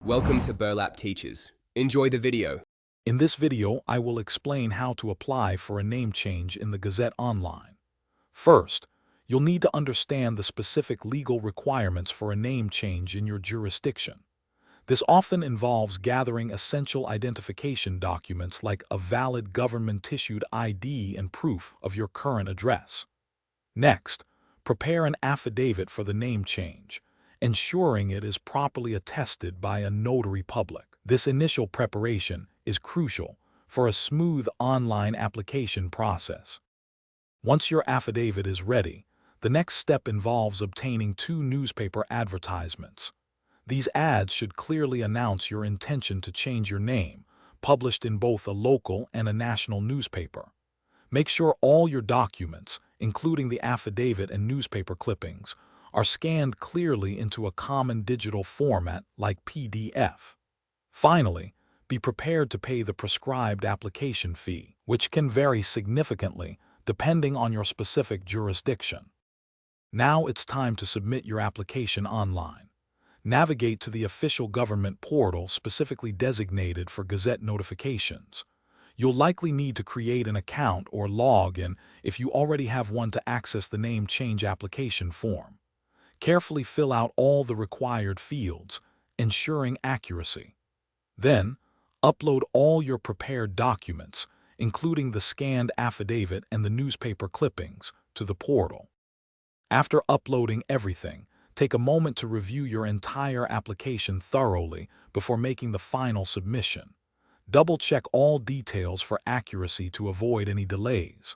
Welcome to Burlap Teachers. Enjoy the video. In this video, I will explain how to apply for a name change in the Gazette online. First, you'll need to understand the specific legal requirements for a name change in your jurisdiction. This often involves gathering essential identification documents like a valid government-issued ID and proof of your current address. Next, prepare an affidavit for the name change, ensuring it is properly attested by a notary public. This initial preparation is crucial for a smooth online application process. Once your affidavit is ready, the next step involves obtaining 2 newspaper advertisements. These ads should clearly announce your intention to change your name, published in both a local and a national newspaper. Make sure all your documents, including the affidavit and newspaper clippings, are scanned clearly into a common digital format like PDF. Finally, be prepared to pay the prescribed application fee, which can vary significantly depending on your specific jurisdiction. Now it's time to submit your application online. Navigate to the official government portal specifically designated for Gazette notifications. You'll likely need to create an account or log in if you already have one to access the name change application form. Carefully fill out all the required fields, ensuring accuracy. Then, upload all your prepared documents, including the scanned affidavit and the newspaper clippings, to the portal. After uploading everything, take a moment to review your entire application thoroughly before making the final submission. Double-check all details for accuracy to avoid any delays.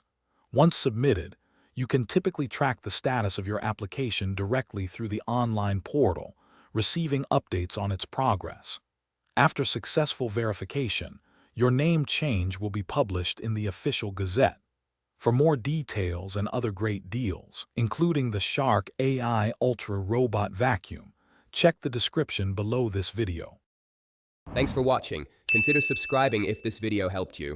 Once submitted, you can typically track the status of your application directly through the online portal, receiving updates on its progress. After successful verification, your name change will be published in the official Gazette. For more details and other great deals, including the Shark AI Ultra Robot Vacuum, check the description below this video. Thanks for watching. Consider subscribing if this video helped you.